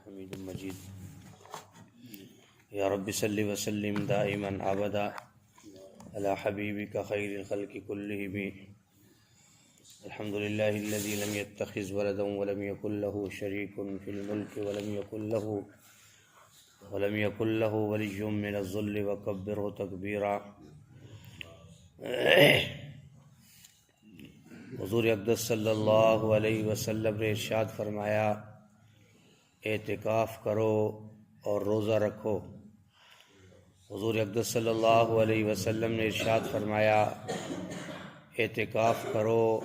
حمید مجید یا رب صلی وسلم دائما ابدا علی حبیبک خیر الخلق کلہم الحمد للہ الذی لم يتخذ ولدا ولم يكن له شریک فی الملک ولم يكن له ولی من الذل وکبرہ تکبیرا۔ حضور اقدس صلی اللہ علیہ وسلم نے ارشاد فرمایا اعتکاف کرو اور روزہ رکھو۔ حضور اقدس صلی اللہ علیہ وسلم نے ارشاد فرمایا اعتکاف کرو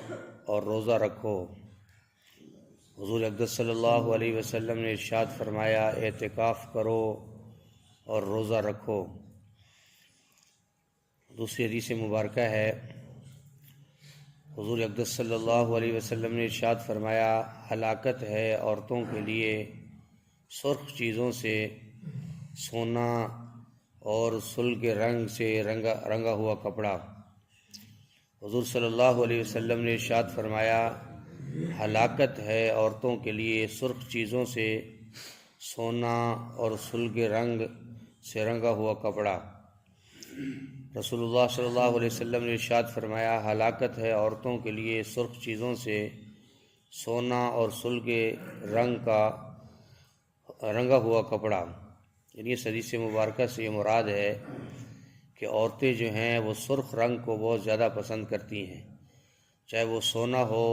اور روزہ رکھو۔ حضور اقدس صلی اللہ علیہ وسلم نے ارشاد فرمایا اعتکاف کرو اور روزہ رکھو۔ دوسری حدیث مبارکہ ہے حضور اقدس صلی اللہ علیہ وسلم نے ارشاد فرمایا ہلاکت ہے عورتوں کے لیے سرخ چیزوں سے سونا اور سلگ رنگ سے رنگا ہوا کپڑا۔ حضور صلی اللہ علیہ وسلم نے ارشاد فرمایا ہلاکت ہے عورتوں کے لیے سرخ چیزوں سے سونا اور سلگ رنگ سے رنگا ہوا کپڑا۔ رسول اللہ صلی اللہ علیہ وسلم نے ارشاد فرمایا ہلاکت ہے عورتوں کے لیے سرخ چیزوں سے سونا اور سلگ رنگ کا رنگا ہوا کپڑا۔ یعنی اس حدیث مبارکہ سے یہ مراد ہے کہ عورتیں جو ہیں وہ سرخ رنگ کو بہت زیادہ پسند کرتی ہیں، چاہے وہ سونا ہو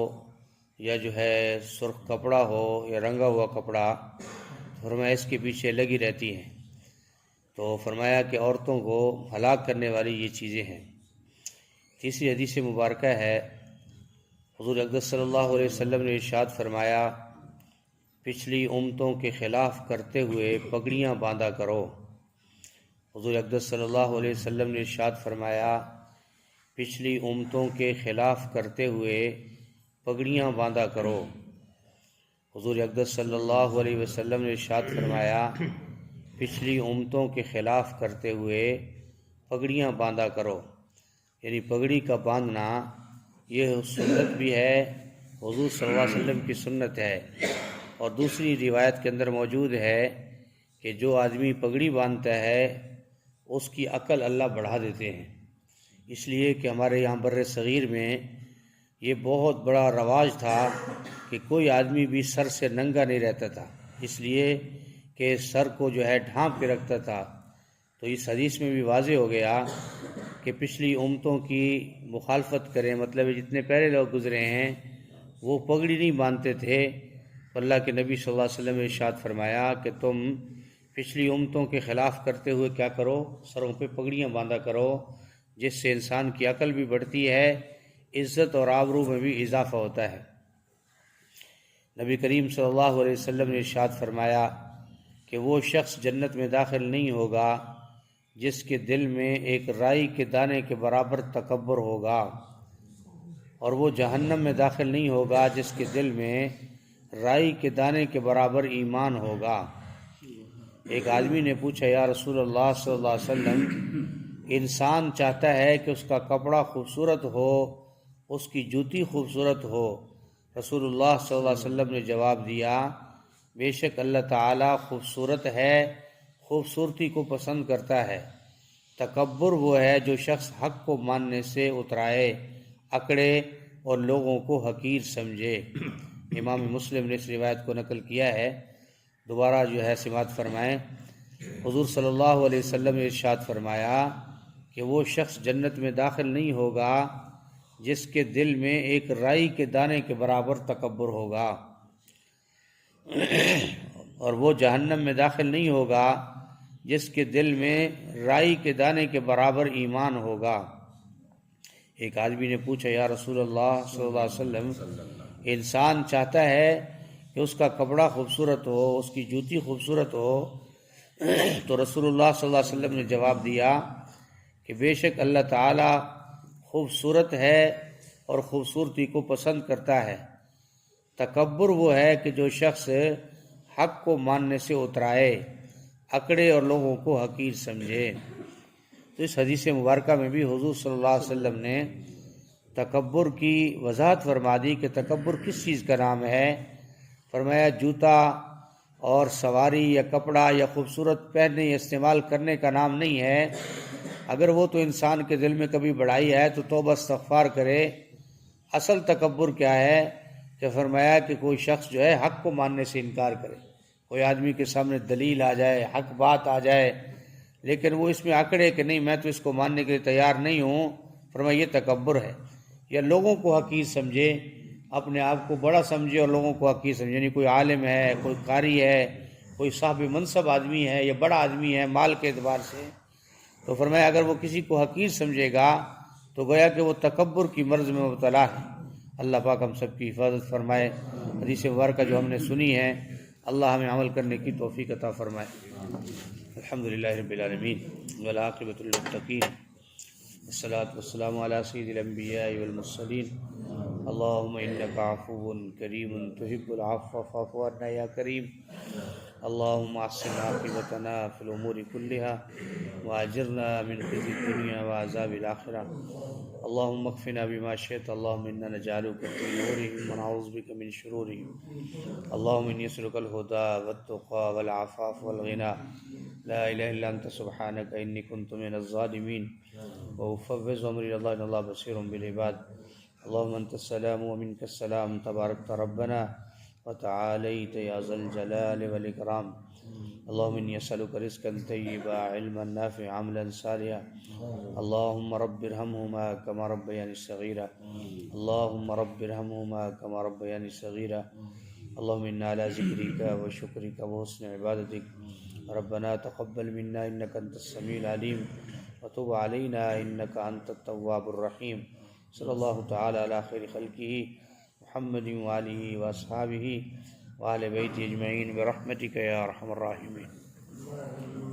یا جو ہے سرخ کپڑا ہو یا رنگا ہوا کپڑا، فرمایا اس کے پیچھے لگی رہتی ہیں۔ تو فرمایا کہ عورتوں کو ہلاک کرنے والی یہ چیزیں ہیں۔ تیسری حدیث مبارکہ ہے حضور اقدس صلی اللہ علیہ وسلم نے ارشاد فرمایا پچھلی امتوں کے خلاف کرتے ہوئے پگڑیاں باندھا کرو۔ حضور اقدس صلی اللہ علیہ وسلم نے ارشاد فرمایا پچھلی امتوں کے خلاف کرتے ہوئے پگڑیاں باندھا کرو۔ حضور اقدس صلی اللہ علیہ وسلم نے ارشاد فرمایا پچھلی امتوں کے خلاف کرتے ہوئے پگڑیاں باندھا کرو۔ یعنی پگڑی کا باندھنا یہ سنت بھی ہے، حضور صلی اللہ علیہ وسلم کی سنت ہے، اور دوسری روایت کے اندر موجود ہے کہ جو آدمی پگڑی باندھتا ہے اس کی عقل اللہ بڑھا دیتے ہیں۔ اس لیے کہ ہمارے یہاں بر صغیر میں یہ بہت بڑا رواج تھا کہ کوئی آدمی بھی سر سے ننگا نہیں رہتا تھا، اس لیے کہ سر کو جو ہے ڈھانپ کے رکھتا تھا۔ تو اس حدیث میں بھی واضح ہو گیا کہ پچھلی امتوں کی مخالفت کریں، مطلب جتنے پہلے لوگ گزرے ہیں وہ پگڑی نہیں باندھتے تھے۔ اللہ کے نبی صلی اللہ علیہ وسلم نے ارشاد فرمایا کہ تم پچھلی امتوں کے خلاف کرتے ہوئے کیا کرو، سروں پہ پگڑیاں باندھا کرو، جس سے انسان کی عقل بھی بڑھتی ہے، عزت اور آبرو میں بھی اضافہ ہوتا ہے۔ نبی کریم صلی اللہ علیہ وسلم نے ارشاد فرمایا کہ وہ شخص جنت میں داخل نہیں ہوگا جس کے دل میں ایک رائی کے دانے کے برابر تکبر ہوگا، اور وہ جہنم میں داخل نہیں ہوگا جس کے دل میں رائی کے دانے کے برابر ایمان ہوگا۔ ایک آدمی نے پوچھا یا رسول اللہ صلی اللہ علیہ وسلم انسان چاہتا ہے کہ اس کا کپڑا خوبصورت ہو، اس کی جوتی خوبصورت ہو۔ رسول اللہ صلی اللہ علیہ وسلم نے جواب دیا بے شک اللہ تعالیٰ خوبصورت ہے، خوبصورتی کو پسند کرتا ہے۔ تکبر وہ ہے جو شخص حق کو ماننے سے اترائے، اکڑے اور لوگوں کو حقیر سمجھے۔ امام مسلم نے اس روایت کو نقل کیا ہے۔ دوبارہ جو ہے سماعت فرمائیں، حضور صلی اللہ علیہ وسلم نے ارشاد فرمایا کہ وہ شخص جنت میں داخل نہیں ہوگا جس کے دل میں ایک رائی کے دانے کے برابر تکبر ہوگا، اور وہ جہنم میں داخل نہیں ہوگا جس کے دل میں رائی کے دانے کے برابر ایمان ہوگا۔ ایک آدمی نے پوچھا یا رسول اللہ صلی اللہ علیہ وسلم انسان چاہتا ہے کہ اس کا کپڑا خوبصورت ہو، اس کی جوتی خوبصورت ہو، تو رسول اللہ صلی اللہ علیہ وسلم نے جواب دیا کہ بے شک اللہ تعالیٰ خوبصورت ہے اور خوبصورتی کو پسند کرتا ہے۔ تکبر وہ ہے کہ جو شخص حق کو ماننے سے اترائے، اکڑے اور لوگوں کو حقیر سمجھے۔ تو اس حدیث مبارکہ میں بھی حضور صلی اللہ علیہ وسلم نے تکبر کی وضاحت فرما دی کہ تکبر کس چیز کا نام ہے۔ فرمایا جوتا اور سواری یا کپڑا یا خوبصورت پہننے یا استعمال کرنے کا نام نہیں ہے۔ اگر وہ تو انسان کے دل میں کبھی بڑائی ہے تو توبہ استغفار کرے۔ اصل تکبر کیا ہے کہ فرمایا کہ کوئی شخص جو ہے حق کو ماننے سے انکار کرے، کوئی آدمی کے سامنے دلیل آ جائے، حق بات آ جائے، لیکن وہ اس میں اکڑے کہ نہیں میں تو اس کو ماننے کے لیے تیار نہیں ہوں، فرمایا یہ تکبر ہے۔ یا لوگوں کو حقیر سمجھے، اپنے آپ کو بڑا سمجھے اور لوگوں کو حقیر سمجھے، یعنی کوئی عالم ہے، کوئی قاری ہے، کوئی صاحب منصب آدمی ہے یا بڑا آدمی ہے مال کے اعتبار سے، تو فرمایا اگر وہ کسی کو حقیر سمجھے گا تو گویا کہ وہ تکبر کی مرض میں مبتلا ہے۔ اللہ پاک ہم سب کی حفاظت فرمائے۔ حدیث مبارکہ جو ہم نے سنی ہے اللہ ہمیں عمل کرنے کی توفیق عطا فرمائے۔ الحمدللہ رب العالمین والعاقبۃ للمتقین والصلاۃ والسلام علی سید الانبیاء والمرسلین۔ اللہم انک عفو کریم تحب العفو فاعف عنا یا کریم۔ اللہم احسن عاقبتنا فی الامور کلها واجرنا من خزي الدنیا وعذاب الآخرہ۔ اللہم اکفنا بما شئت اللہم انا نجعلک فی نورہم ونعوذ بک من شرورہم۔ اللہم انی اسألک الہدی والتقی والعفاف والغنی، لا الہ الا انت سبحانک انی کنت من الظالمین۔ وافوض امری اللہ ان اللہ بصیر بالعباد۔ اللہم انت السلام ومنک السلام تبارکت ربنا وتعالیت یا ذا الجلال والاکرام۔ اللہم انی اسألک رزقا طیبا علما نافعا عملا صالحا۔ اللہم رب ارحمہما کما ربیانی صغیرا۔ اللہم رب ارحمہما کما ربیانی صغیرا۔ اللہم انا علی ذکرک وشکرک وحسن عبادتک۔ ربنا تقبل منا انک انت السمیع العلیم وتب علینا انک انت التواب الرحیم۔ صلی اللہ تعالی علی خیر خلقہ محمد وآلہ واصحابہ وآل بیتہ اجمعین برحمتک یا ارحم الراحمین۔